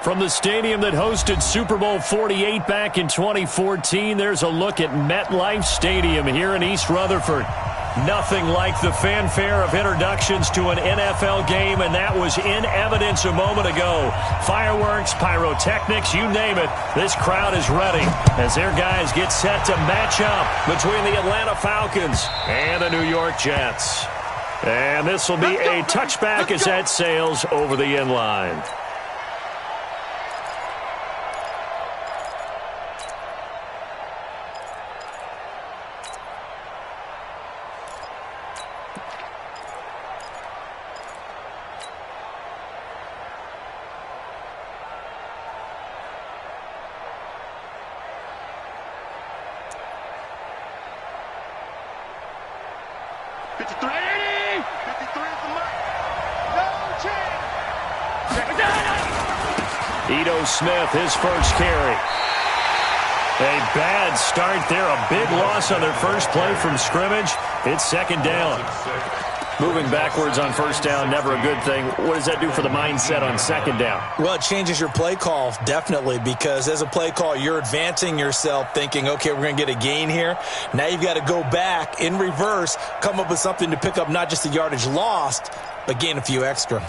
From the stadium that hosted Super Bowl 48 back in 2014, there's a look at MetLife Stadium here in East Rutherford. Nothing like the fanfare of introductions to an NFL game, and that was in evidence a moment ago. Fireworks, pyrotechnics, you name it, this crowd is ready as their guys get set to match up between the Atlanta Falcons and the New York Jets. And this will be a touchback as that sails over the end line. Smith, his first carry. A bad start there. A big loss on their first play from scrimmage. It's second down. Moving backwards on first down, never a good thing. What does that do for the mindset on second down? Well, it changes your play call, definitely, because as a play call, you're advancing yourself thinking, okay, we're going to get a gain here. Now you've got to go back in reverse, come up with something to pick up not just the yardage lost, but gain a few extra.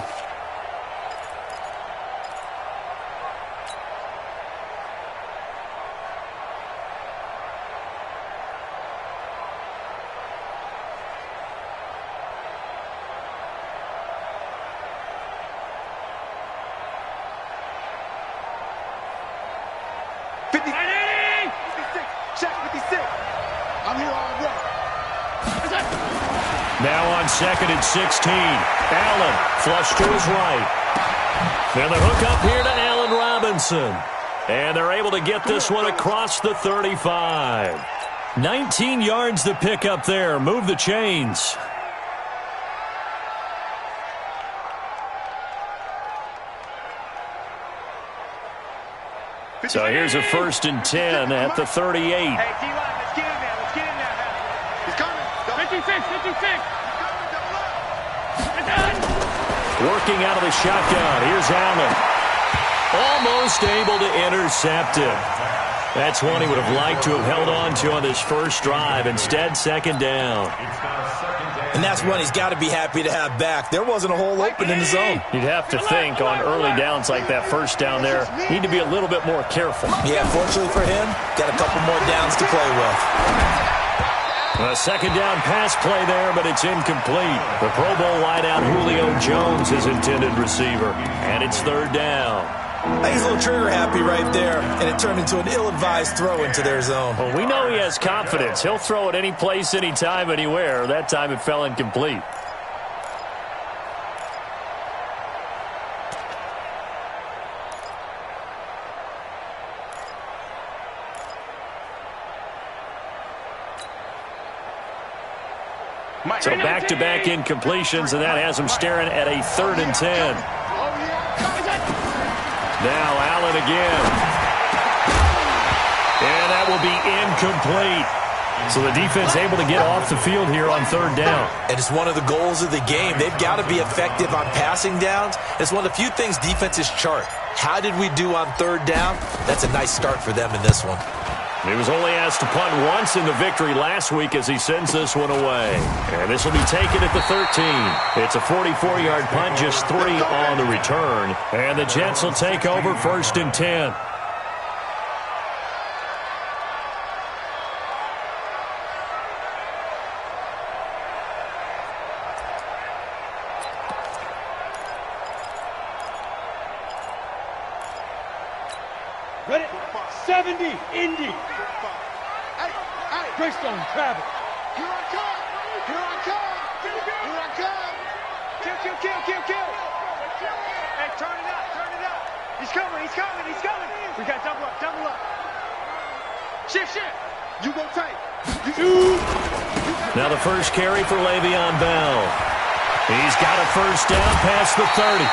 Second and 16. Allen flush to his right. And the hook up here to Allen Robinson. And they're able to get this one across the 35. 19 yards to pick up there. Move the chains. So here's a 1st and 10 at the 38. Hey, D-line, let's get in there. Let's get in there. He's coming. 56. Working out of the shotgun. Here's Allen. Almost able to intercept it. That's one he would have liked to have held on to on this first drive. Instead, second down. And that's one he's got to be happy to have back. There wasn't a hole open in the zone. You'd have to think on early downs like that first down there, need to be a little bit more careful. Yeah, fortunately for him, got a couple more downs to play with. A second down pass play there, but it's incomplete. The Pro Bowl wideout Julio Jones is intended receiver, and it's third down. He's a little trigger happy right there, and it turned into an ill-advised throw into their zone. Well, we know he has confidence. He'll throw it any place, anytime, anywhere. That time it fell incomplete. So back-to-back incompletions, and that has him staring at a 3rd and 10. Now Allen again. And that will be incomplete. So the defense able to get off the field here on third down. And it's one of the goals of the game. They've got to be effective on passing downs. It's one of the few things defenses chart. How did we do on third down? That's a nice start for them in this one. He was only asked to punt once in the victory last week as he sends this one away. And this will be taken at the 13. It's a 44-yard punt, just 3 on the return. And the Jets will take over 1st and 10. Ready? 70, Indy. Greystone, travel. Here I come. Here I come. Here I come. Kill. Hey, turn it up. He's coming. We got double up. Shift. You go tight. Now the first carry for Le'Veon Bell. He's got a first down past the 30.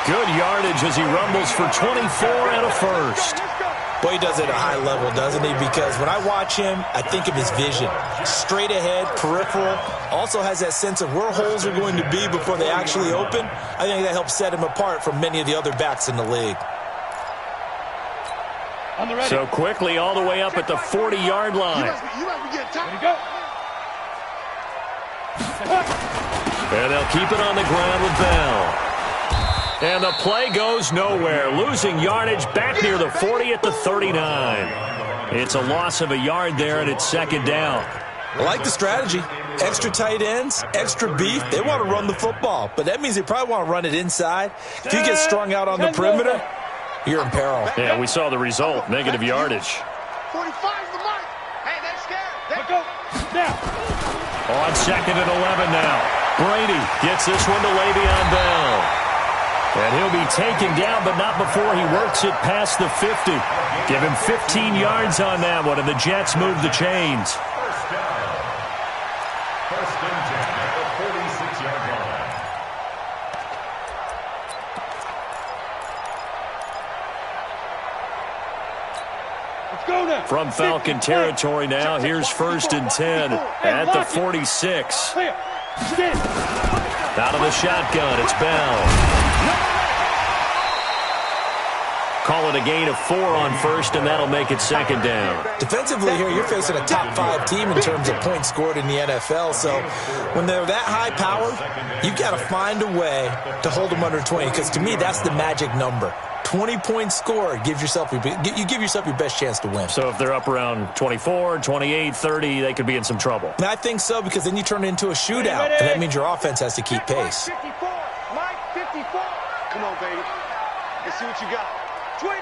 Good yardage as he rumbles for 24 and a first. Boy, he does it at a high level, doesn't he? Because when I watch him, I think of his vision. Straight ahead, peripheral. Also has that sense of where holes are going to be before they actually open. I think that helps set him apart from many of the other backs in the league. On the ready. So quickly all the way up at the 40-yard line. You must be getting tired. Ready, go. And they'll keep it on the ground with Bell. And the play goes nowhere. Losing yardage back near the 40 at the 39. It's a loss of a yard there, and it's second down. I like the strategy. Extra tight ends, extra beef. They want to run the football, but that means they probably want to run it inside. If you get strung out on the perimeter, you're in peril. Yeah, we saw the result, negative yardage. 45's the mark. Hey, they're scared. Go. Now. On second and 11 now. Brady gets this one to Le'Veon Bell. And he'll be taken down, but not before he works it past the 50. Give him 15 yards on that one, and the Jets move the chains. First and 10 at the 46-yard line. Let's go now. From Falcon territory now, here's first and 10 at the 46. Clear. Stand. Out of the shotgun, it's Bell. Call it a gain of 4 on first, and that'll make it second down. Defensively here, you're facing a top-5 team in terms of points scored in the NFL. So when they're that high-powered, you've got to find a way to hold them under 20. Because to me, that's the magic number. 20 points scored gives yourself you give yourself your best chance to win. So if they're up around 24, 28, 30, they could be in some trouble. And I think so, because then you turn it into a shootout, and that means your offense has to keep pace. Mike 54. Mike 54. Come on, baby. Let's see what you got. 25.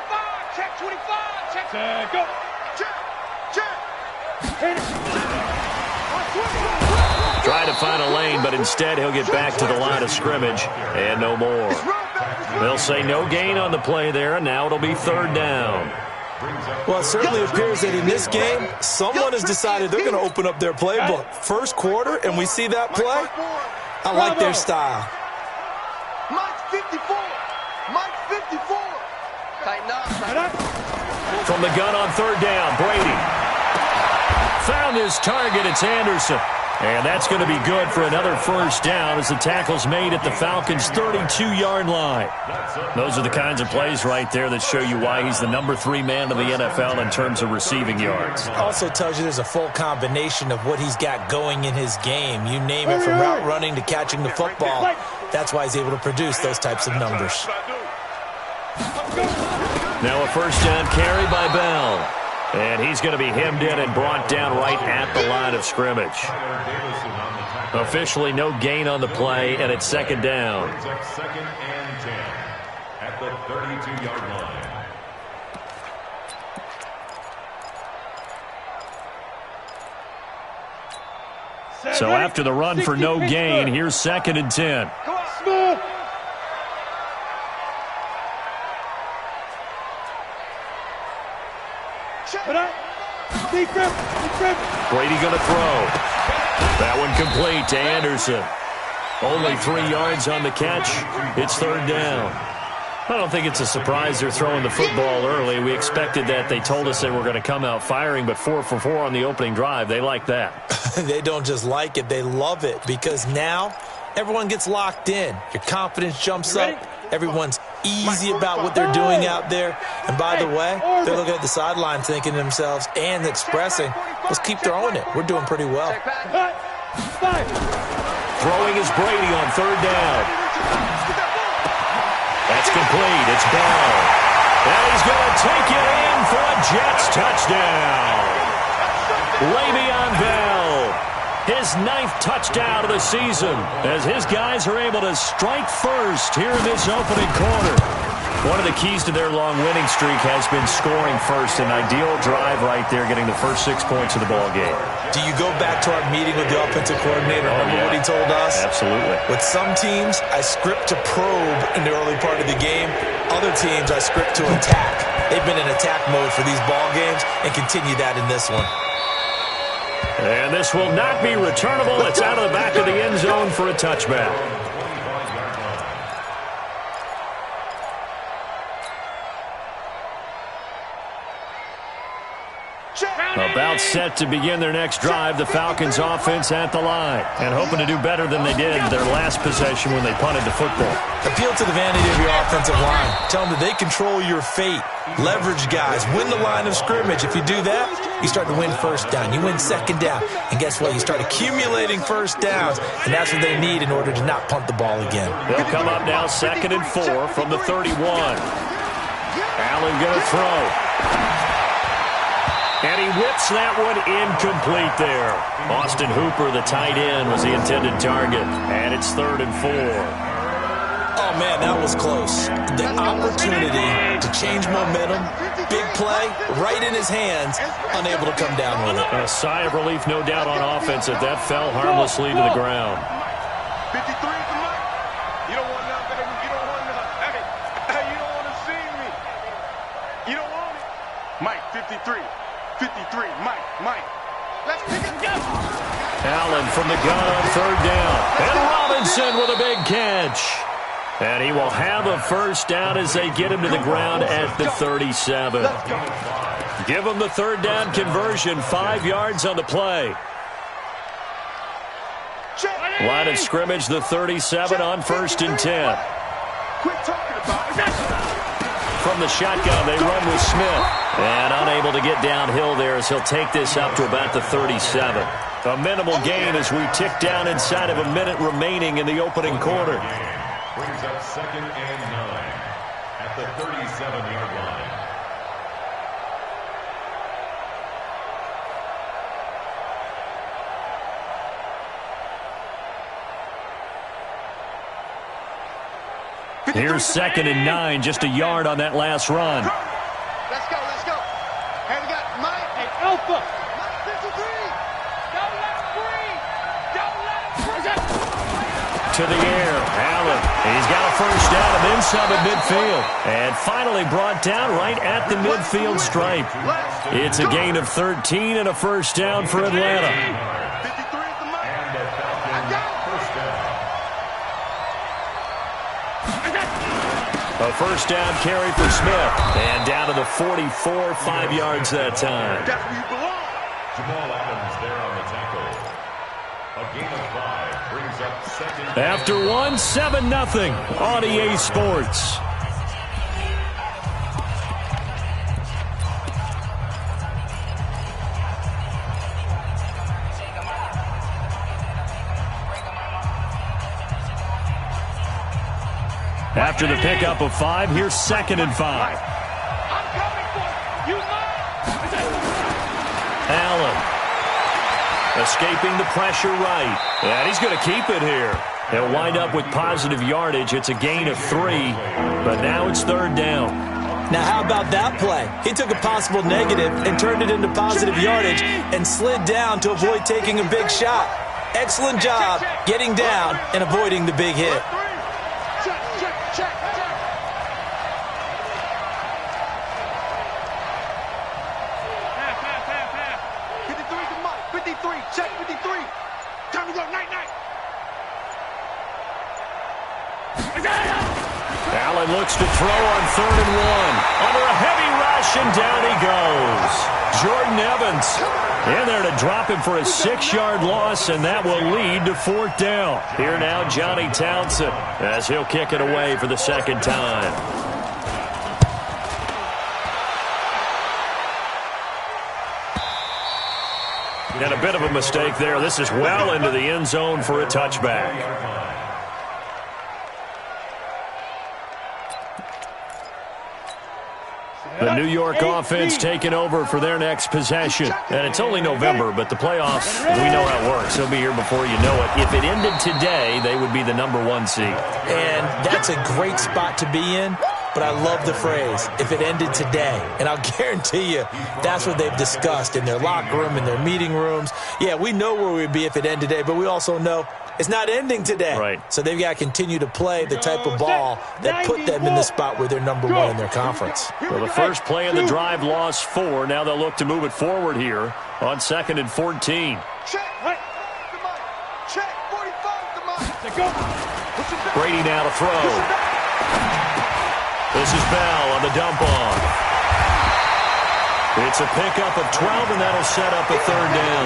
Check 25. Check. Go. Check. Check. Hit it. Trying to find a lane, but instead he'll get back to the line of scrimmage, and no more. They'll say no gain on the play there, and now it'll be third down. Well, it certainly appears that in this game, someone has decided they're going to open up their playbook. First quarter, and we see that play. I like their style. Mike 54. Mike 54. Tighten up. From the gun on third down, Brady. Found his target, it's Anderson. And that's going to be good for another first down as the tackle's made at the Falcons' 32-yard line. Those are the kinds of plays right there that show you why he's the number 3 man in the NFL in terms of receiving yards. Also tells you there's a full combination of what he's got going in his game. You name it, from route running to catching the football. That's why he's able to produce those types of numbers. Now a first down carry by Bell. And he's going to be hemmed in and brought down right at the line of scrimmage. Officially no gain on the play, and it's second down. Second and 10 at the 32-yard line. So after the run for no gain, here's second and 10. Smooth. Brady going to throw. That one complete to Anderson. Only 3 yards on the catch. It's third down. I don't think it's a surprise they're throwing the football early. We expected that. They told us they were going to come out firing, but 4 for 4 on the opening drive. They like that. They don't just like it, they love it, because now everyone gets locked in. Your confidence jumps up. Everyone's easy about what they're doing out there. And by the way, they're looking at the sideline thinking to themselves and expressing, let's keep throwing it. We're doing pretty well. Throwing is Brady on third down. That's complete. It's Bell. And he's going to take it in for a Jets touchdown. Le'Veon Bell, his 9th touchdown of the season, as his guys are able to strike first here in this opening quarter. One of the keys to their long winning streak has been scoring first. An ideal drive right there, getting the first 6 points of the ball game. Do you go back to our meeting with the offensive coordinator? Remember what he told us? Absolutely. With some teams, I script to probe in the early part of the game. Other teams, I script to attack. They've been in attack mode for these ball games and continue that in this one. And this will not be returnable. It's out of the back of the end zone for a touchback. About set to begin their next drive, the Falcons offense at the line. And hoping to do better than they did their last possession when they punted the football. Appeal to the vanity of your offensive line. Tell them that they control your fate. Leverage guys. Win the line of scrimmage. If you do that, you start to win first down. You win second down. And guess what? You start accumulating first downs. And that's what they need in order to not punt the ball again. They'll come up now 2nd and 4 from the 31. Allen going to throw. And he whips that one incomplete there. Austin Hooper, the tight end, was the intended target. And it's 3rd and 4. Oh, man, that was close. The opportunity to change momentum, big play, right in his hands, unable to come down with it. A sigh of relief, no doubt, on offense if that fell harmlessly to the ground. 53 for Mike. You don't want nothing. You don't want nothing. Hey, you don't want to see me. You don't want it. Mike, 53. 53, Mike. Let's pick it up. Allen from the gun on 3rd down. And Robinson with a big catch. And he will have a first down as they get him to the ground at the 37. Give him the 3rd down conversion, 5 yards on the play. Line of scrimmage, the 37 on 1st and 10. Quit talking about it. From the shotgun, they run with Smith. And unable to get downhill there as he'll take this up to about the 37. A minimal gain as we tick down inside of a minute remaining in the opening quarter. Brings up 2nd and 9 at the 37-yard line. Here's 2nd and 9, just a yard on that last run. Let's go. Hey, we got Mike. Hey, Alpha. Mike 53. Don't let him breathe. Don't let him breathe. To the air, Allen. He's got a first down and then some at midfield. And finally brought down right at the midfield stripe. It's a gain of 13 and a first down for Atlanta. 53 for Mike. I got it. A first down carry for Smith. And down to the 44, 5 yards that time. That's where you belong. Jamal Adams there on the tackle. A gain of 5 brings up 2nd. After 1, 7-0 on EA Sports. After the pickup of 5, here's 2nd and 5. I'm coming for you. You must. Allen escaping the pressure right. And he's going to keep it here. They'll wind up with positive yardage. It's a gain of 3, but now it's 3rd down. Now, how about that play? He took a possible negative and turned it into positive yardage and slid down to avoid taking a big shot. Excellent job getting down and avoiding the big hit. Check. Half. 53 to Mike. 53. Check 53. Time to go. Night. Allen looks to throw on 3rd and 1. Under a heavy rush, and down he goes. Jordan Evans in there to drop him for a 6-yard loss, and that will lead to 4th down. Here now, Johnny Townsend, as he'll kick it away for the 2nd time. And a bit of a mistake there. This is well into the end zone for a touchback. The New York offense taking over for their next possession. And it's only November, but the playoffs, we know how it works. They'll be here before you know it. If it ended today, they would be the #1 seed. And that's a great spot to be in. But I love the phrase, if it ended today. And I'll guarantee you, that's what they've discussed in their locker room, in their meeting rooms. Yeah, we know where we'd be if it ended today, but we also know it's not ending today. Right. So they've got to continue to play the type of ball that put them in the spot where they're #1 in their conference. Well, the first play of the drive lost 4. Now they'll look to move it forward here on 2nd and 14. Check. Check. 45 to Mike. Brady now to throw. This is Bell on the dump off. It's a pickup of 12, and that'll set up a third down.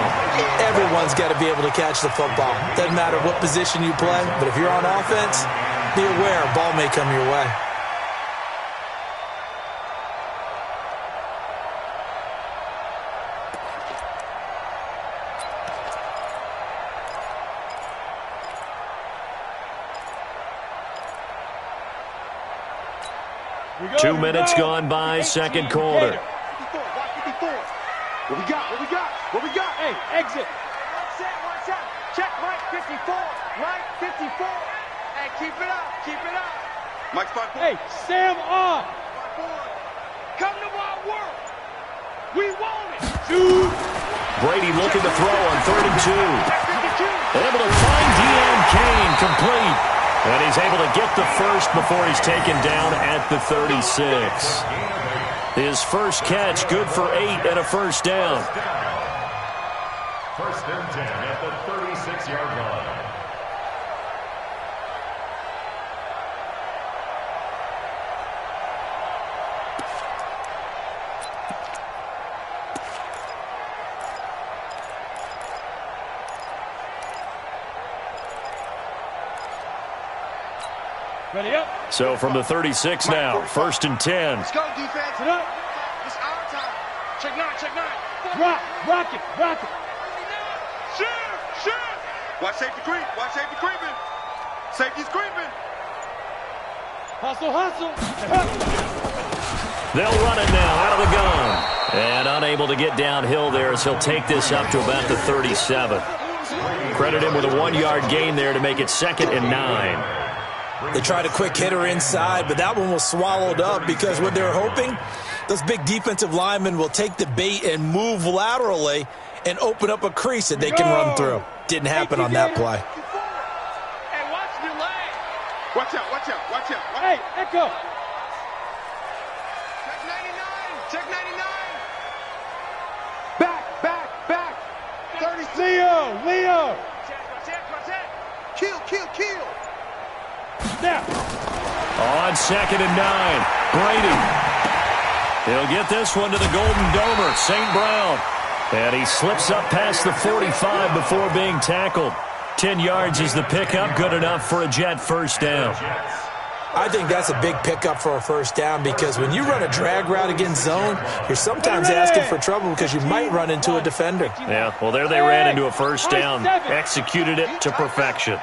Everyone's got to be able to catch the football. Doesn't matter what position you play, but if you're on offense, be aware a ball may come your way. Two minutes gone by, second quarter. 54, watch 54. What we got? What we got? What we got? Hey, exit. Watch out. Check Mike 54. Mike 54. Hey, keep it up. Keep it up. Mike 5. Hey, Sam on. Come to our world. We want it. Two. Brady looking to throw on 3rd and 2. Able to find Deon Kane, complete. And he's able to get the first before he's taken down at the 36. His first catch, good for 8 and a first down. First and 10 at the 36-yard line. Ready up. So from the 36 now, 1st and 10. Let's go, defense. Sit up. It's our time. Check 9, check 9. Rock it. Sure. Watch safety creep. Watch safety creeping. Safety's creeping. Hustle. They'll run it now out of the gun. And unable to get downhill there as he'll take this up to about the 37. Credit him with a 1-yard gain there to make it 2nd and 9. They tried a quick hitter inside, but that one was swallowed up because what they're hoping, those big defensive linemen will take the bait and move laterally and open up a crease that they can run through. Didn't happen on that play. Hey, watch your leg. Watch out. Hey, echo. Check 99. Back. 30. Leo. Watch it. Kill. Now. On 2nd and 9, Brady. He'll get this one to the Golden Domer, St. Brown. And he slips up past the 45 before being tackled. 10 yards is the pickup, good enough for a Jet first down. I think that's a big pickup for a first down because when you run a drag route against zone, you're sometimes asking for trouble because you might run into a defender. Yeah, well, there they ran into a first down, executed it to perfection.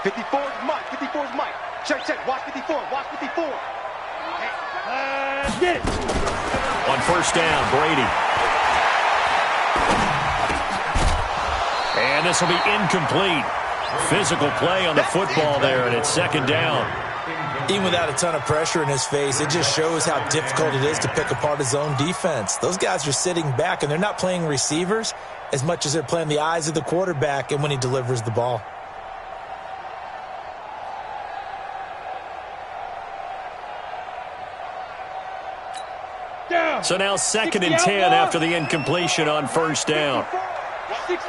54's Mike. Check. Watch 54. Get it. On first down, Brady. And this will be incomplete. Physical play on the football there, and it's 2nd down. Even without a ton of pressure in his face, it just shows how difficult it is to pick apart his own defense. Those guys are sitting back, and they're not playing receivers as much as they're playing the eyes of the quarterback and when he delivers the ball. Down. So now 2nd and 10 after the incompletion on first down. 6,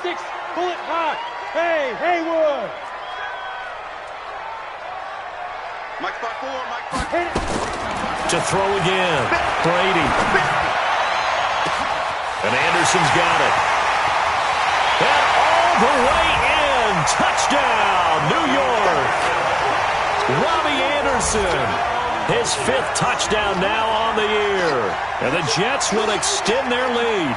pull it high. Hey, Haywood. Mike 5-4. Hit it. To throw again, Brady. And Anderson's got it. And all the way in. Touchdown, New York. Robbie Anderson. His 5th touchdown now on the year. And the Jets will extend their lead.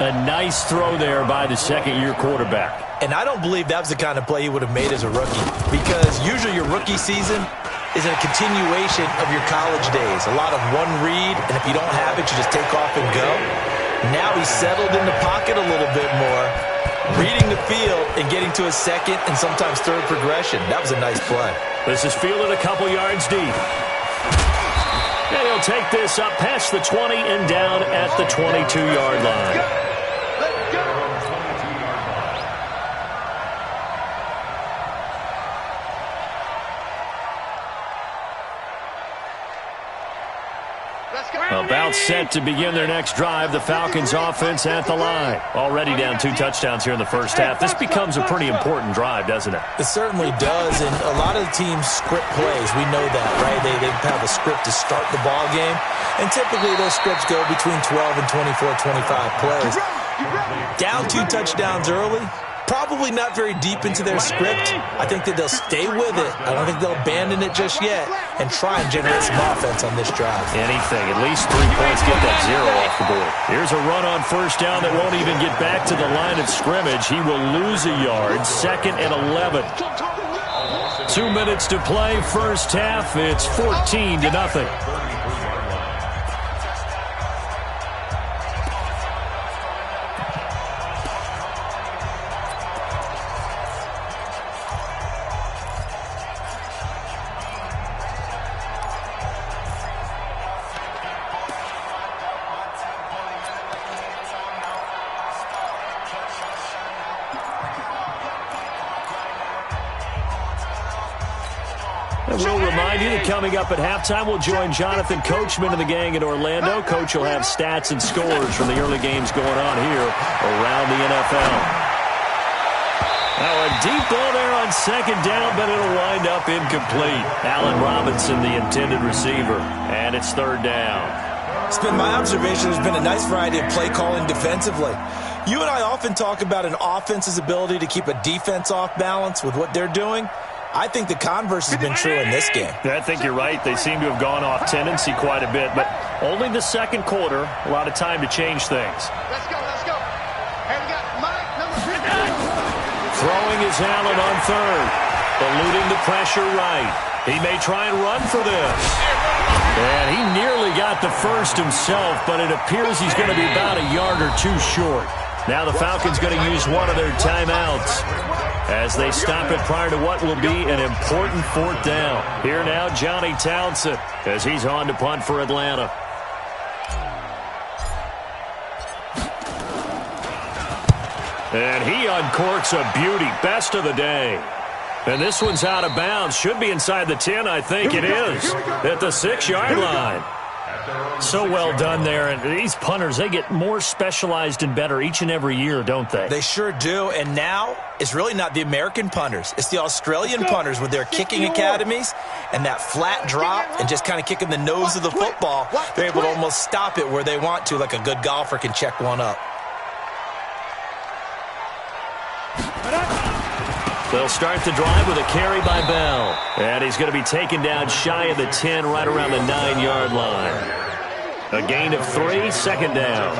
A nice throw there by the second-year quarterback. And I don't believe that was the kind of play he would have made as a rookie because usually your rookie season is a continuation of your college days. A lot of one read, and if you don't have it, you just take off and go. Now he's settled in the pocket a little bit more, reading the field and getting to a second and sometimes third progression. That was a nice play. This is fielded a couple yards deep. And he'll take this up past the 20 and down at the 22-yard line. About set to begin their next drive, the Falcons offense at the line. Already down 2 touchdowns here in the first half. This becomes a pretty important drive, doesn't it? It certainly does, and a lot of the teams script plays. We know that, right? They have a script to start the ball game, and typically those scripts go between 12 and 24, 25 plays. Down 2 touchdowns early. Probably not very deep into their script. I think that they'll stay with it. I don't think they'll abandon it just yet and try and generate some offense on this drive. Anything. At least 3 points, get that 0 off the board. Here's a run on first down that won't even get back to the line of scrimmage. He will lose a yard. 2nd and 11. 2 minutes to play. First half. It's 14-0. We'll remind you that coming up at halftime, we'll join Jonathan Coachman and the gang in Orlando. Coach will have stats and scores from the early games going on here around the NFL. Now a deep ball there on 2nd down, but it'll wind up incomplete. Allen Robinson, the intended receiver, and it's 3rd down. It's been my observation there's been a nice variety of play calling defensively. You and I often talk about an offense's ability to keep a defense off balance with what they're doing. I think the converse has been true in this game. I think you're right. They seem to have gone off tendency quite a bit, but only the 2nd quarter, a lot of time to change things. Let's go, let's go. Hey, we got Mike, number 15. Throwing is Allen on 3rd. Eluding the pressure right. He may try and run for this. And he nearly got the first himself, but it appears he's going to be about a yard or 2 short. Now the Falcons going to use one of their timeouts as they stop it prior to what will be an important 4th down. Here now, Johnny Townsend, as he's on to punt for Atlanta. And he uncorks a beauty. Best of the day. And this one's out of bounds. Should be inside the 10, I think it is. At the 6-yard line. So well done there. And these punters, they get more specialized and better each and every year, don't they? They sure do. And now it's really not the American punters. It's the Australian punters with their kicking academies and that flat drop and just kind of kicking the nose of the football. They're able to almost stop it where they want to, like a good golfer can check one up. They'll start the drive with a carry by Bell. And he's going to be taken down shy of the 10, right around the 9-yard line. A gain of 3, 2nd down.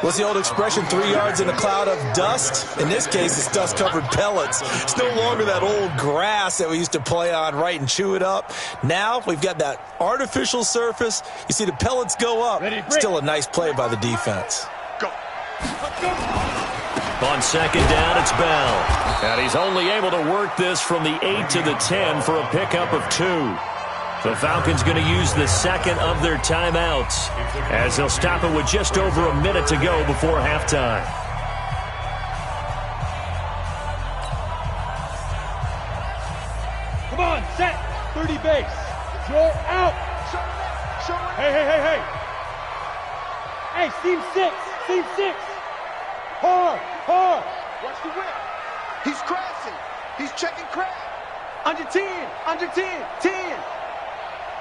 What's the old expression, 3 yards in a cloud of dust? In this case, it's dust-covered pellets. It's no longer that old grass that we used to play on, right, and chew it up. Now we've got that artificial surface. You see the pellets go up. Still a nice play by the defense. Go. On 2nd down, it's Bell. And he's only able to work this from the 8 to the 10 for a pickup of 2. The Falcons going to use the 2nd of their timeouts as they'll stop it with just over a minute to go before halftime. Come on, set. 30 base. Draw out. Hey, hey, hey, hey. Hey, seam 6. Seam 6. Hard. Hard. Watch the whip. He's crashing. He's checking crab. Under 10. Under 10. 10.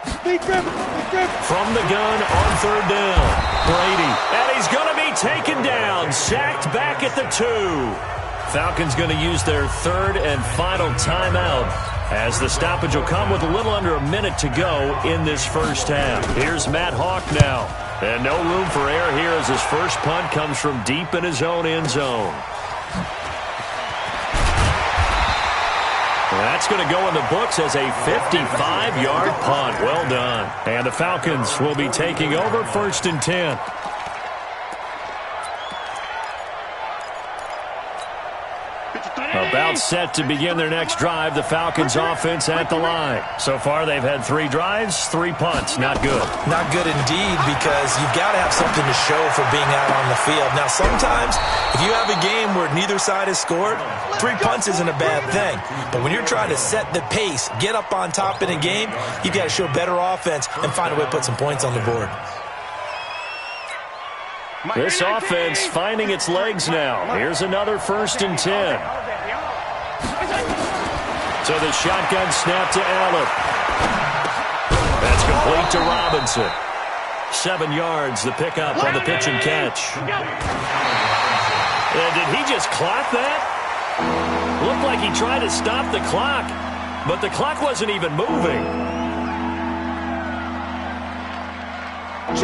From the gun on 3rd down, Brady. And he's going to be taken down, sacked back at the 2. Falcons going to use their 3rd and final timeout as the stoppage will come with a little under a minute to go in this first half. Here's Matt Hawk now. And no room for error here as his first punt comes from deep in his own end zone. That's going to go in the books as a 55-yard punt. Well done. And the Falcons will be taking over 1st and 10. About set to begin their next drive, the Falcons offense at the line. So far, they've had 3 drives, 3 punts. Not good. Not good indeed, because you've got to have something to show for being out on the field. Now, sometimes, if you have a game where neither side has scored, 3 punts isn't a bad thing. But when you're trying to set the pace, get up on top in a game, you've got to show better offense and find a way to put some points on the board. This offense finding its legs now. Here's another 1st and 10. So the shotgun snap to Allen. That's complete to Robinson. 7 yards, the pickup on the pitch and catch. Did he just clock that? Looked like he tried to stop the clock, but the clock wasn't even moving.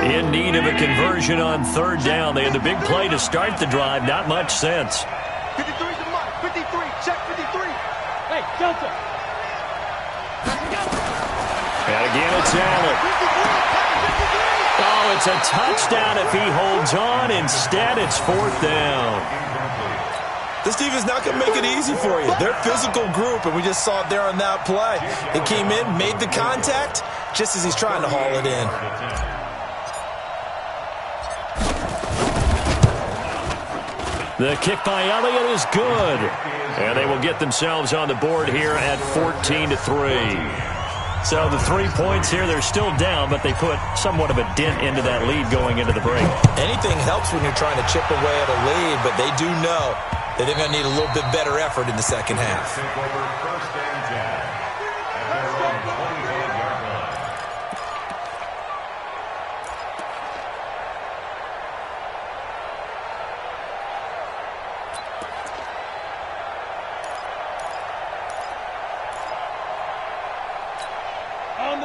In need of a conversion on 3rd down. They had the big play to start the drive. Not much sense. 53's the mark. 53. Check 53. Hey, Delta. And again, it's Allen. Oh, it's a touchdown if he holds on. Instead, it's 4th down. This defense is not going to make it easy for you. They're a physical group, and we just saw it there on that play. It came in, made the contact, just as he's trying to haul it in. The kick by Elliott is good. And they will get themselves on the board here at 14-3. So the 3 points here, they're still down, but they put somewhat of a dent into that lead going into the break. Anything helps when you're trying to chip away at a lead, but they do know that they're going to need a little bit better effort in the second half.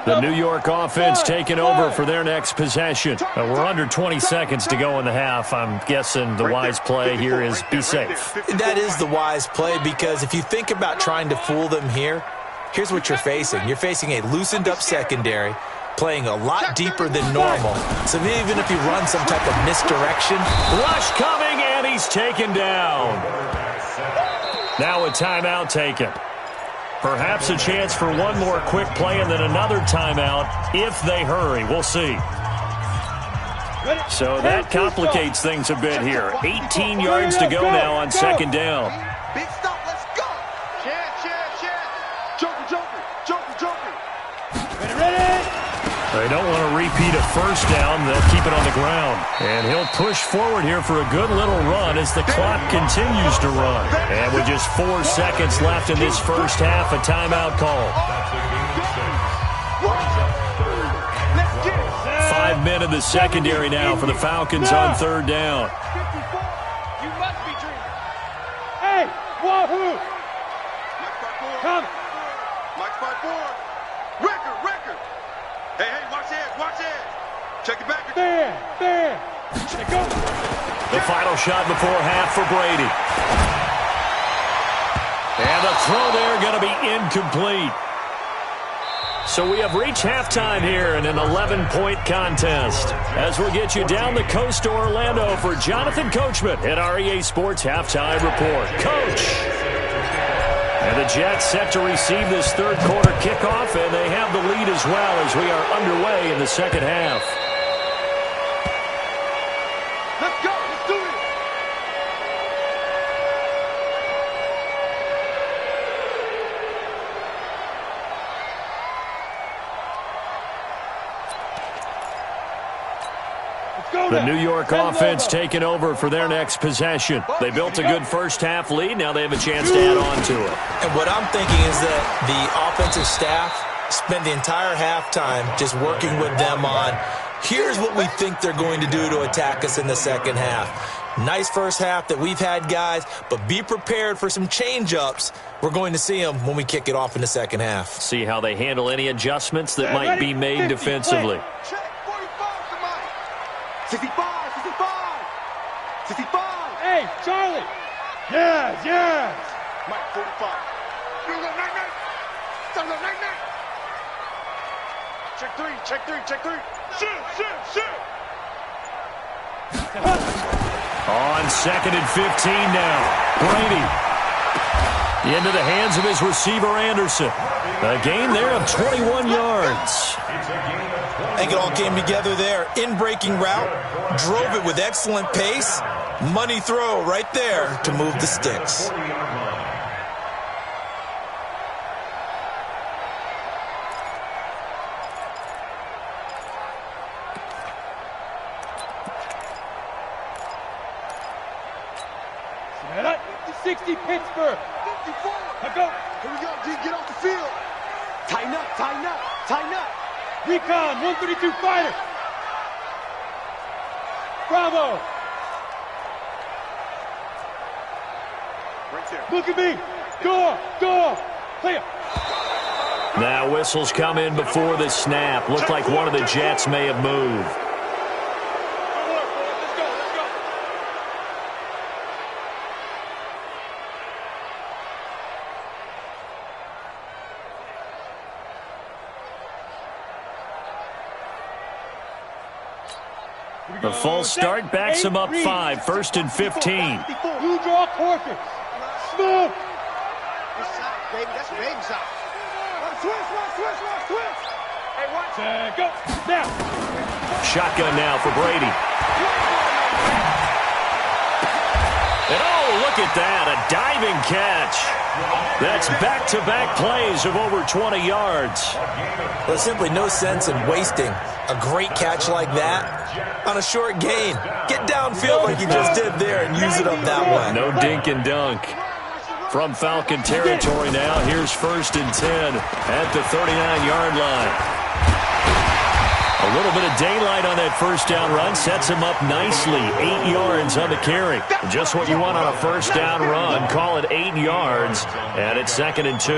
The New York offense taking over for their next possession. We're under 20 seconds to go in the half. I'm guessing the wise play here is be safe. That is the wise play, because if you think about trying to fool them here, here's what you're facing. You're facing a loosened up secondary, playing a lot deeper than normal. So even if you run some type of misdirection. Rush coming, and he's taken down. Now a timeout taken. Perhaps a chance for one more quick play and then another timeout if they hurry. We'll see. So that complicates things a bit here. 18 yards to go now on 2nd down. Big stop, let's go. Chad. Joker. Ready? They don't want to repeat a 1st down. They'll keep it on the ground. And he'll push forward here for a good little run as the clock continues to run. And with just 4 seconds left in this 1st half, a timeout call. 5 men in the secondary now for the Falcons on 3rd down. 54. You must be dreaming. Hey, wahoo! Come. Mike spot 4. Record. Hey, watch it. Check it back. There. There you go. The final shot before half for Brady. And the throw there going to be incomplete. So we have reached halftime here in an 11-point contest. As we'll get you down the coast to Orlando for Jonathan Coachman at our EA Sports Halftime Report. Coach! And the Jets set to receive this 3rd quarter kickoff, and they have the lead as well as we are underway in the 2nd half. Let's go. Let's do it. The New York offense taking over for their next possession. They built a good 1st half lead. Now they have a chance to add on to it. And what I'm thinking is that the offensive staff spent the entire halftime just working with them on, here's what we think they're going to do to attack us in the 2nd half. Nice 1st half that we've had, guys, but be prepared for some change-ups. We're going to see them when we kick it off in the 2nd half. See how they handle any adjustments that might be made defensively. Check 45, somebody. 65. Hey, Charlie. Yes. Mike 45. You go night. Stop go night. Check three. Shoot. On 2nd and 15 now. Brady into the hands of his receiver, Anderson. A gain there of 21 yards. I think it all came together there. In-breaking route, drove it with excellent pace. Money throw right there to move the sticks. 60 Pittsburgh. 54. Now go. Here we go, D. Get off the field. Tighten up, tighten up, tighten up. Recon, 132 fighter. Bravo. Right there. Look at me. Go. Play up. Now whistles come in before the snap. Looked like one of the Jets may have moved. The false start backs him up 5, 1st and 15. Blue draw Corpus. Smoke. Baby, that's baby shot. Twist. Hey, watch. Go. Now. Shotgun now for Brady. And oh, look at that, a diving catch. That's back-to-back plays of over 20 yards. There's simply no sense in wasting a great catch like that on a short gain. Get downfield like you just did there and use it up that way. No dink and dunk. From Falcon territory now, here's 1st and 10 at the 39-yard line. A little bit of daylight on that first down run sets him up nicely. 8 yards on the carry. Just what you want on a first down run. Call it 8 yards, and it's 2nd and 2.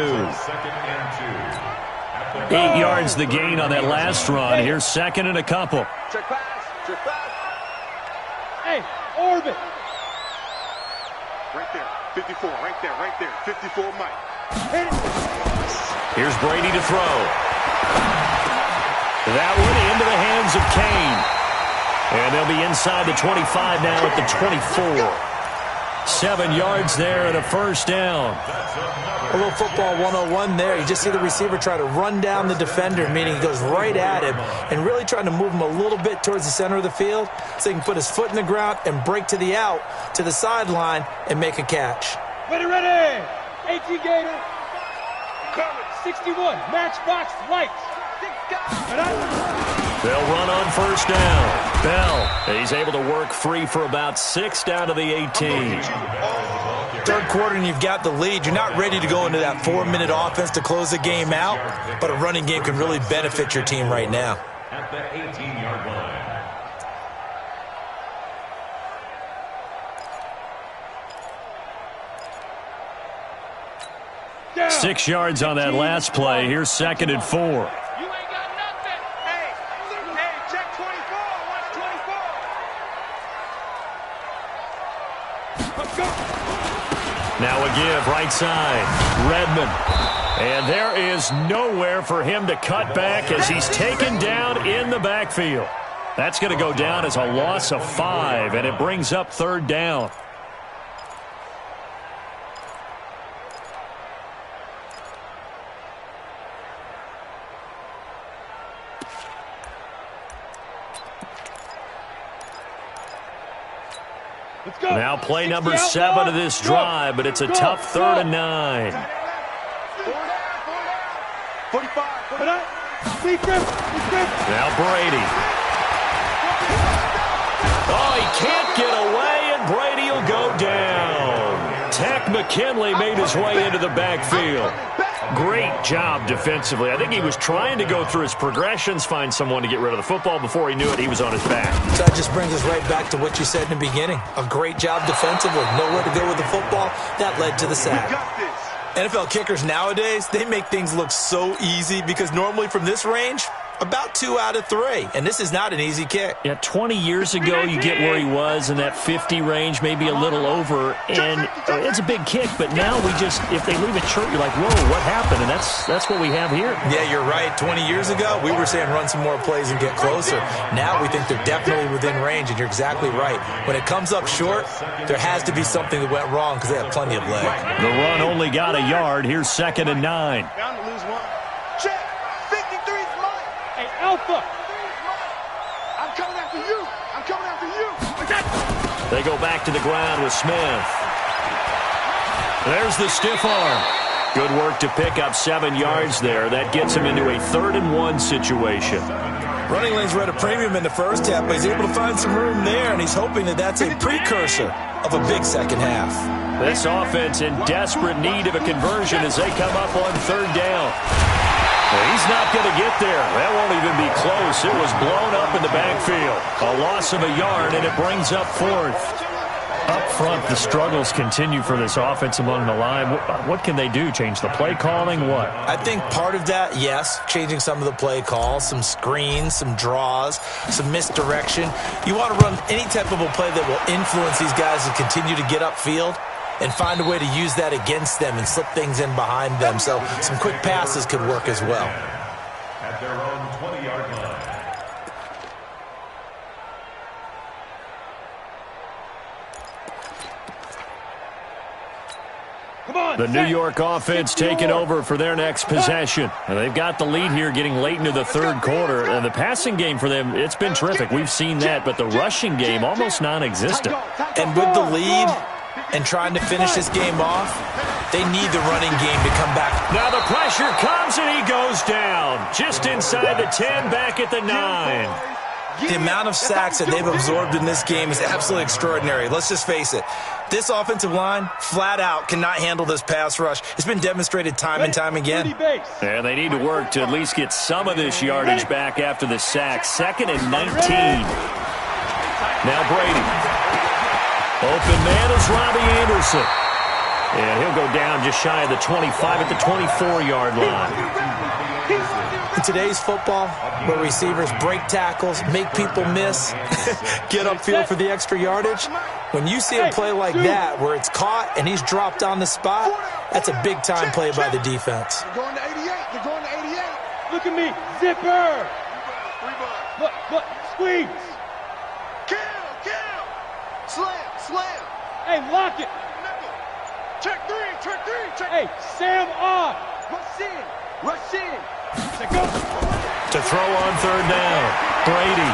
8 yards the gain on that last run. Here's 2nd and a couple. Check pass. Hey, orbit. Right there. 54. Right there. 54, Mike. Hit it. Here's Brady to throw. That one into the hands of Kane. And they'll be inside the 25 now at the 24. 7 yards there and a first down. A little football 101 there. You just see the receiver try to run down the defender, meaning he goes right at him and really trying to move him a little bit towards the center of the field so he can put his foot in the ground and break to the out, to the sideline, and make a catch. Ready. 18 Gator. 61. Matchbox lights. They'll run on first down. Bell, he's able to work free for about 6 down to the 18. Third quarter and you've got the lead. You're not ready to go into that 4-minute offense to close the game out, but a running game can really benefit your team right now. At the 18-yard line. 6 yards on that last play. Here's 2nd and 4. You ain't got nothing. Hey, check 24. Watch 24. Now a give, right side. Redmond. And there is nowhere for him to cut back as he's taken down in the backfield. That's going to go down as a loss of 5, and it brings up 3rd down. Now play number 7 of this drive, but it's a tough 3rd and 9. 45. Now Brady. Oh, he can't get away, and Brady will go down. Tech McKinley made his way into the backfield. Great job defensively. I think he was trying to go through his progressions, find someone to get rid of the football. Before he knew it, he was on his back. So that just brings us right back to what you said in the beginning. A great job defensively. Nowhere to go with the football. That led to the sack. NFL kickers nowadays, they make things look so easy because normally from this range, about 2 out of 3. And this is not an easy kick. Yeah, 20 years ago, you get where he was in that 50 range, maybe a little over. And it's a big kick, but now we just, if they leave it short, you're like, whoa, what happened? And that's what we have here. Yeah, you're right. 20 years ago, we were saying run some more plays and get closer. Now we think they're definitely within range, and you're exactly right. When it comes up short, there has to be something that went wrong because they have plenty of leg. The run only got a yard. Here's 2nd and 9. Bound to lose one. Check. 53's mine. Hey, Alpha. I'm coming after you. They go back to the ground with Smith. There's the stiff arm. Good work to pick up 7 yards there. That gets him into a 3rd and 1 situation. Running lanes were at a premium in the first half, but he's able to find some room there, and he's hoping that that's a precursor of a big second half. This offense in desperate need of a conversion as they come up on third down. Well, he's not going to get there. That won't even be close. It was blown up in the backfield. A loss of a yard, and it brings up fourth. Up front, the struggles continue for this offense among the line. What can they do? Change the play calling? What? I think part of that, yes, changing some of the play calls, some screens, some draws, some misdirection. You want to run any type of a play that will influence these guys to continue to get upfield and find a way to use that against them and slip things in behind them. So some quick passes could work as well. At their own 20-yard line. The New York offense taking over for their next possession. And they've got the lead here getting late into the third quarter. And the passing game for them, it's been terrific. We've seen that. But the rushing game, almost non-existent. And with the lead and trying to finish this game off, they need the running game to come back. Now the pressure comes and he goes down. Just inside the 10, back at the 9. The amount of sacks that they've absorbed in this game is absolutely extraordinary. Let's just face it. This offensive line, flat out, cannot handle this pass rush. It's been demonstrated time and time again. And they need to work to at least get some of this yardage back after the sack. 2nd and 19. Now Brady. Open man is Robbie Anderson. And he'll go down just shy of the 25 at the 24-yard line. In today's football, where receivers break tackles, make people miss, get upfield for the extra yardage, when you see a play like that where it's caught and he's dropped on the spot, that's a big-time play by the defense. They're going to 88. They're going to 88. Look at me. Zipper. Look. Squeeze. Kill. Slam. Hey, lock it. Check three. Hey, Sam on. Rush in. Go. To throw on third down. Brady.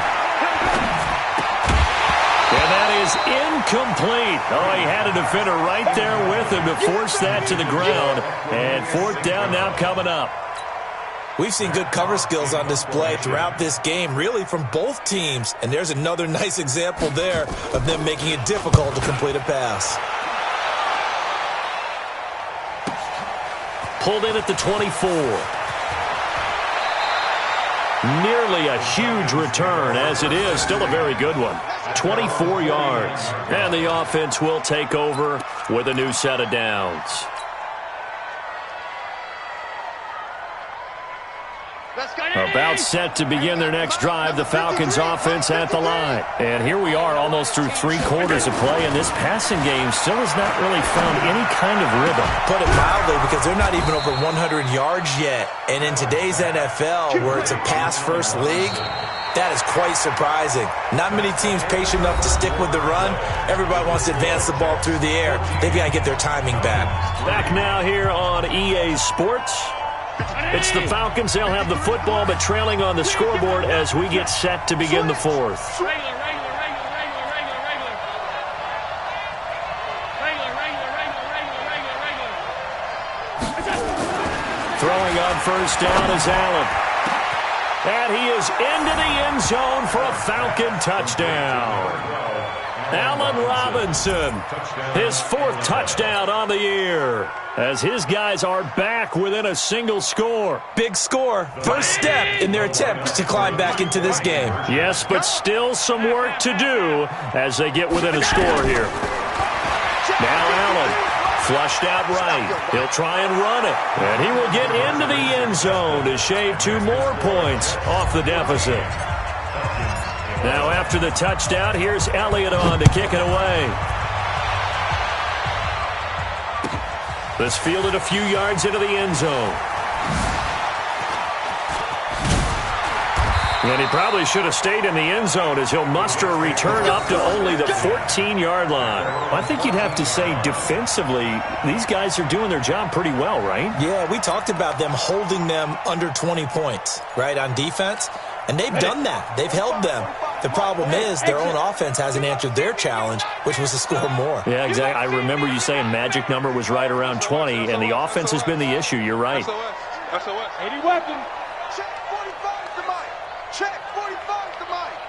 And that is incomplete. Oh, he had a defender right there with him to force that to the ground. And fourth down now coming up. We've seen good cover skills on display throughout this game, really from both teams. And there's another nice example there of them making it difficult to complete a pass. Pulled in at the 24. Nearly a huge return, as it is still a very good one. 24 yards. And the offense will take over with a new set of downs. About set to begin their next drive, the Falcons offense at the line. And here we are almost through 3 quarters of play, and this passing game still has not really found any kind of rhythm. Put it mildly, because they're not even over 100 yards yet. And in today's NFL, where it's a pass-first league, that is quite surprising. Not many teams patient enough to stick with the run. Everybody wants to advance the ball through the air. They've got to get their timing back. Back now here on EA Sports. It's the Falcons. They'll have the football, but trailing on the scoreboard as we get set to begin the fourth. Throwing on first down is Allen. And he is into the end zone for a Falcon touchdown. Allen Robinson, his 4th touchdown on the year, as his guys are back within a single score. Big score. First step in their attempt to climb back into this game. Yes, but still some work to do as they get within a score here. Now Allen, flushed out right. He'll try and run it, and he will get into the end zone to shave 2 more points off the deficit. Now after the touchdown, here's Elliott on to kick it away. This fielded a few yards into the end zone. And he probably should have stayed in the end zone as he'll muster a return up to only the 14-yard line. I think you'd have to say defensively, these guys are doing their job pretty well, right? Yeah, we talked about them holding them under 20 points, right, on defense. And they've done that. They've held them. The problem is their own offense hasn't answered their challenge, which was to score more. Yeah, exactly. I remember you saying magic number was right around 20, and the offense has been the issue. You're right. SOS. 80 weapon. Check 45 to Mike. Check 45 to Mike.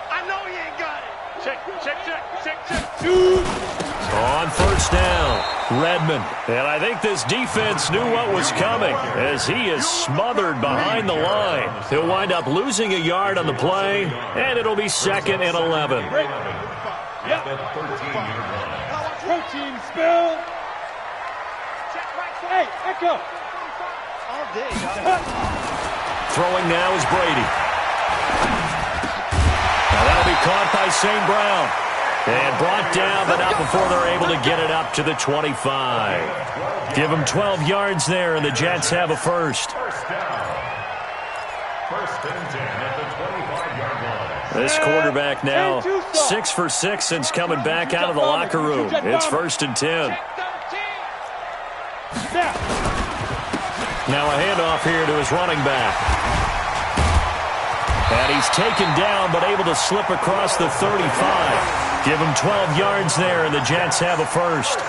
I know he ain't got it. Check. On first down, Redmond. And I think this defense knew what was coming as he is smothered behind the line. He'll wind up losing a yard on the play, and it'll be 2nd and 11. Yep. Protein spill. Hey, Echo. Throwing now is Brady. Now that'll be caught by St. Brown. And brought down, but not before they're able to get it up to the 25. Give them 12 yards there, and the Jets have a first. First and 10 at the 25-yard line. This quarterback now 6 for 6 since coming back out of the locker room. It's 1st and 10. Now a handoff here to his running back. And he's taken down, but able to slip across the 35. Give him 12 yards there, and the Jets have a first.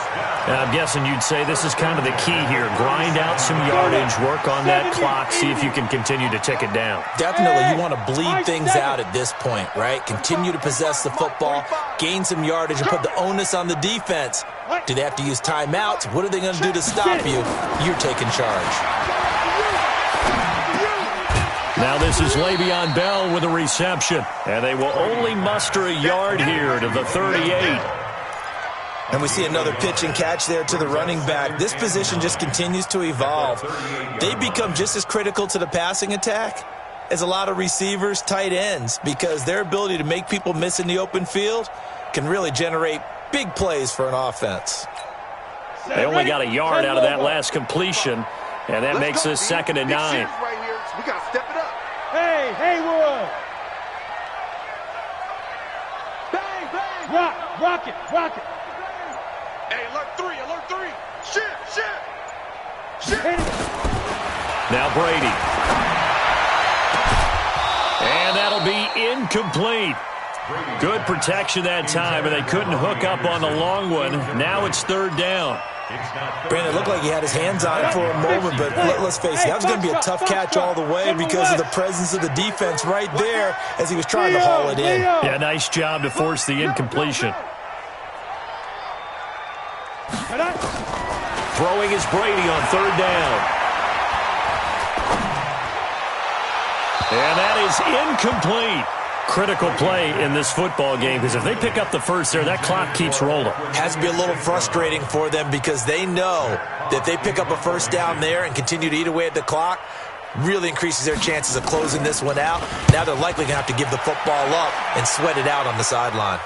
And I'm guessing you'd say this is kind of the key here. Grind out some yardage, work on that clock, see if you can continue to tick it down. Definitely, you want to bleed things out at this point, right? Continue to possess the football, gain some yardage, and put the onus on the defense. Do they have to use timeouts? What are they going to do to stop you? You're taking charge. Now this is Le'Veon Bell with a reception. And they will only muster a yard here to the 38. And we see another pitch and catch there to the running back. This position just continues to evolve. They become just as critical to the passing attack as a lot of receivers, tight ends, because their ability to make people miss in the open field can really generate big plays for an offense. They only got a yard out of that last completion, and that makes this 2nd and 9. We got to step it up. Hey, Haywood. Bang, bang. Rock it. Hey, alert 3. Shit. Now Brady. And that'll be incomplete. Good protection that time, and they couldn't hook up on the long one. Now it's 3rd down. Brandon, it looked like he had his hands on it for a moment, but let's face it, that was going to be a tough catch all the way because of the presence of the defense right there as he was trying to haul it in. Yeah, nice job to force the incompletion. Throwing is Brady on 3rd down. And that is incomplete. Critical play in this football game because if they pick up the first there, that clock keeps rolling. Has to be a little frustrating for them because they know that if they pick up a first down there and continue to eat away at the clock, really increases their chances of closing this one out. Now they're likely going to have to give the football up and sweat it out on the sideline.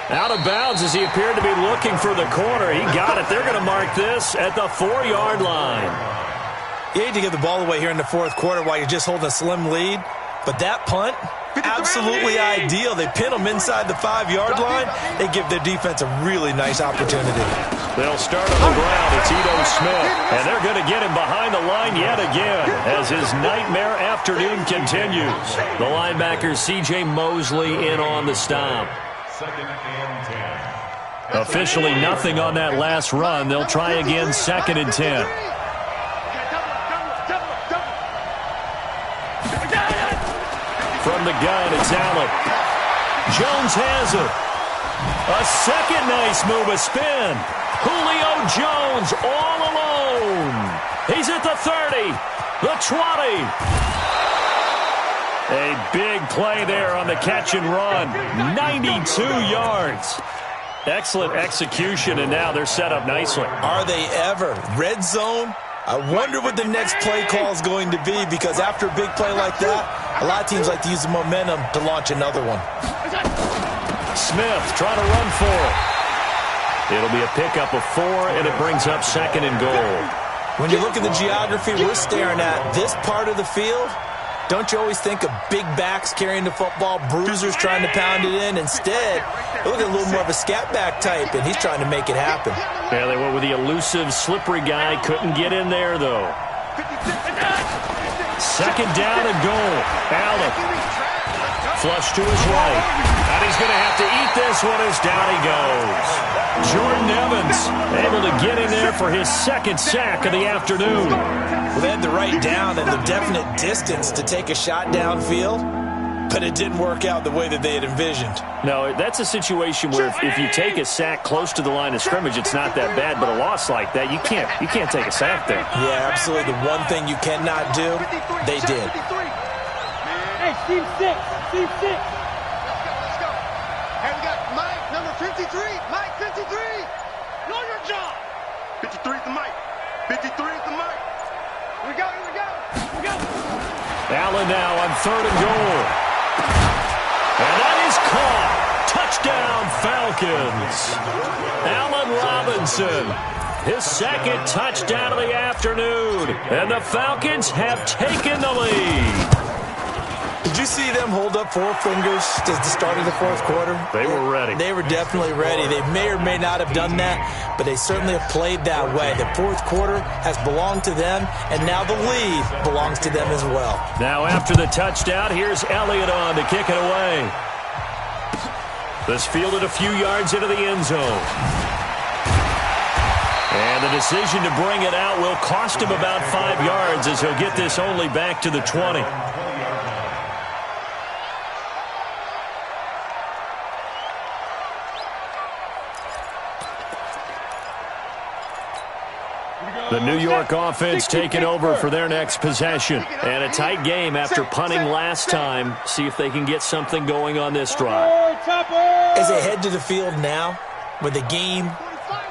Out of bounds as he appeared to be looking for the corner. He got it. They're going to mark this at the 4-yard line. You hate to give the ball away here in the 4th quarter while you're just holding a slim lead, but that punt, absolutely ideal. They pin them inside the 5-yard line. They give their defense a really nice opportunity. They'll start on the ground. It's Ito Smith, and they're going to get him behind the line yet again as his nightmare afternoon continues. The linebacker C.J. Mosley in on the stop. 2nd and 10. Officially nothing on that last run. They'll try again 2nd and 10. From the gun, it's Allen. Jones has it. A second nice move, a spin. Julio Jones all alone. He's at the 30, the 20. A big play there on the catch and run. 92 yards. Excellent execution, and now they're set up nicely. Are they ever? Red zone? I wonder what the next play call is going to be because after a big play like that, a lot of teams like to use the momentum to launch another one. Smith trying to run for it. It'll be a pickup of 4, and it brings up 2nd and goal. When you look at the geography we're staring at, this part of the field, don't you always think of big backs carrying the football, bruisers trying to pound it in? Instead, look at a little more of a scat back type, and he's trying to make it happen. Yeah, they went with the elusive, slippery guy. Couldn't get in there, though. 2nd down and goal. Allen. Flush to his right. And he's going to have to eat this one as down he goes. Jordan Evans able to get in there for his 2nd sack of the afternoon. Well, they had the right down and the definite distance to take a shot downfield. but it didn't work out the way that they had envisioned. No, that's a situation where if you take a sack close to the line of scrimmage, it's not that bad, but a loss like that, you can't take a sack there. Yeah, absolutely. The one thing you cannot do, they did. Hey, team 6, team 6. Let's go. Hey, we got Mike, number 53. Mike, 53. Know your job. 53 is the mic. 53 is the mic. Here we go, here we go. Here we go. Allen now on 3rd and goal. And that is caught. Touchdown, Falcons. Allen Robinson, his second touchdown of the afternoon. And the Falcons have taken the lead. Did you see them hold up 4 fingers at the start of the 4th quarter? They were ready. They were definitely ready. They may or may not have done that, but they certainly have played that way. The 4th quarter has belonged to them, and now the lead belongs to them as well. Now after the touchdown, here's Elliott on to kick it away. This fielded a few yards into the end zone. And the decision to bring it out will cost him about 5 yards as he'll get this only back to the 20. The New York offense taking over for their next possession. And a tight game after punting last time. See if they can get something going on this drive. As they head to the field now, with the game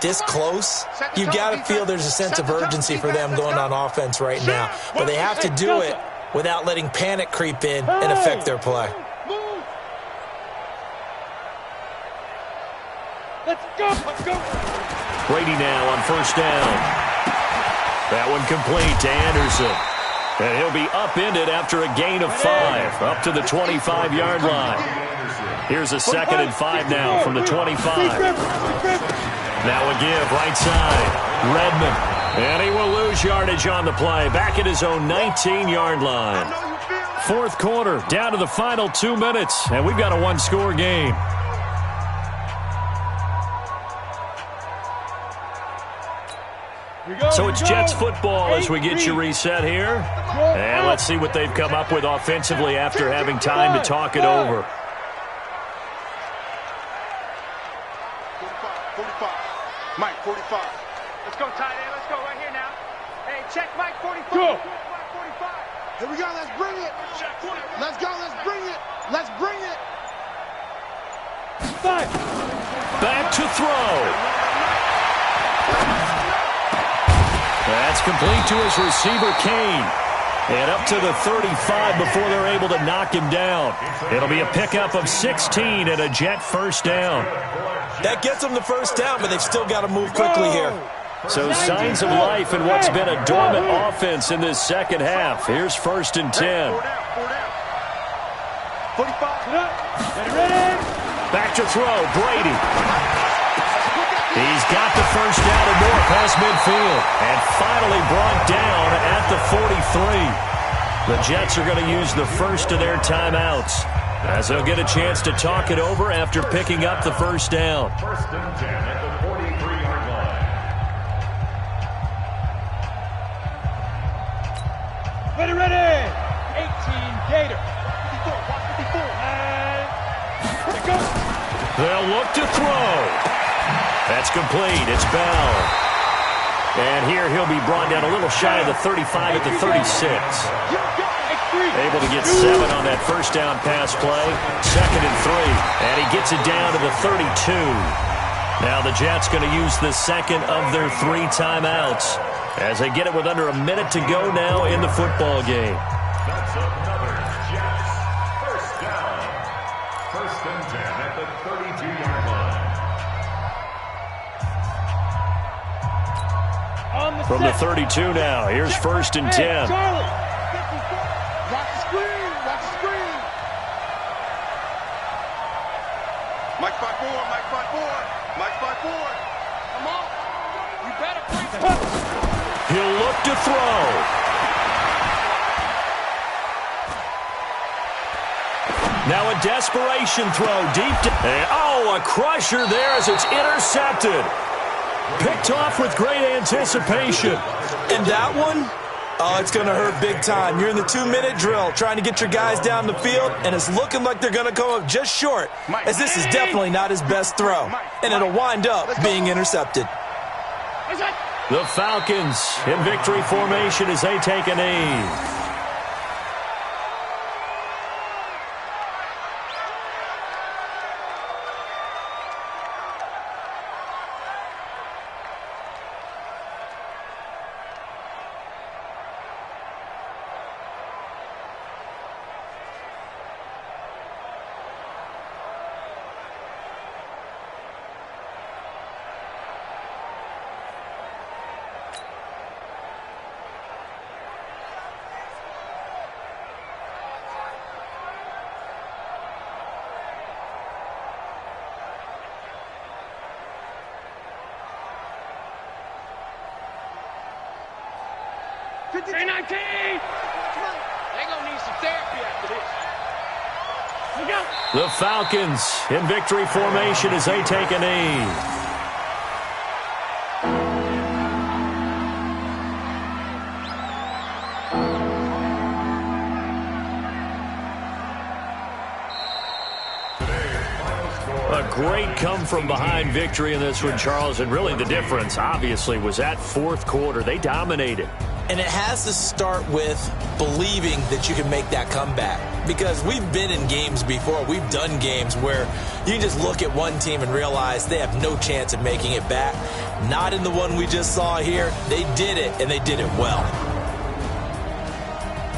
this close, you've got to feel there's a sense of urgency for them going on offense right now. But they have to do it without letting panic creep in and affect their play. Let's go, let's go. Brady now on 1st down. That one complete to Anderson. And he'll be upended after a gain of 5, up to the 25-yard line. Here's a 2nd and 5 now from the 25. Now a give right side. Redmond. And he will lose yardage on the play. Back at his own 19-yard line. 4th quarter, down to the final 2 minutes. And we've got a 1-score game. So it's Jets football as we get you reset here. And let's see what they've come up with offensively after having time to talk it over. 45. Mike, 45. Let's go, tight end. Let's go right here now. Hey, check Mike, 45. Go. Mike, 45. Here we go. Let's bring it. Let's go. Let's bring it. Let's bring it. 5. Back to throw. That's complete to his receiver, Kane. And up to the 35 before they're able to knock him down. It'll be a pickup of 16 and a Jet 1st down. That gets them the 1st down, but they've still got to move quickly here. So signs of life in what's been a dormant offense in this 2nd half. Here's 1st and 10. 45. Ready? Back to throw, Brady. He's got the 1st down and more past midfield. And finally brought down at the 43. The Jets are going to use the first of their timeouts, as they'll get a chance to talk it over after picking up the 1st down. 1st and 10 at the 43-yard line. Ready. 18 Gator. 54. And go. They'll look to throw. That's complete. It's Bell. And here he'll be brought down a little shy of the 35 at the 36. Able to get 7 on that 1st down pass play. 2nd and 3. And he gets it down to the 32. Now the Jets going to use the 2nd of their 3 timeouts as they get it with under a minute to go now in the football game. That's another Jets 1st down. 1st and 10 at the 32-yard line. From the 32 now, here's 1st and 10. Watch the screen. Watch the screen. Mike 5-4. Mike 5-4. Mike 5-4. Come on. You better bring it. He'll look to throw. Now a desperation throw deep. A crusher there as it's intercepted. Picked off with great anticipation. And that one, Oh, it's going to hurt big time. You're in the 2-minute drill trying to get your guys down the field, and it's looking like they're going to come up just short, as this is definitely not his best throw, and it'll wind up being intercepted. The Falcons in victory formation as they take a knee. They're gonna need some therapy after this. Look out. The Falcons in victory formation as they take a knee. A great come-from-behind victory in this one, Charles, and really the difference, obviously, was that fourth quarter. They dominated. And it has to start with believing that you can make that comeback. Because we've been in games before. We've done games where you can just look at one team and realize they have no chance of making it back. Not in the one we just saw here. They did it, and they did it well.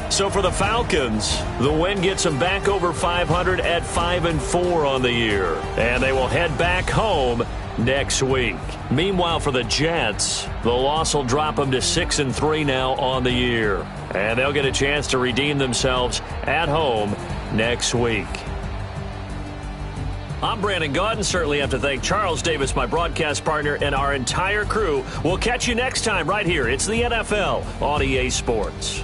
So for the Falcons, the win gets them back over 500 at 5-4 on the year. And they will head back home next week. Meanwhile, for the Jets, the loss will drop them to 6-3 now on the year. And they'll get a chance to redeem themselves at home next week. I'm Brandon Gaudin. Certainly have to thank Charles Davis, my broadcast partner, and our entire crew. We'll catch you next time right here. It's the NFL on EA Sports.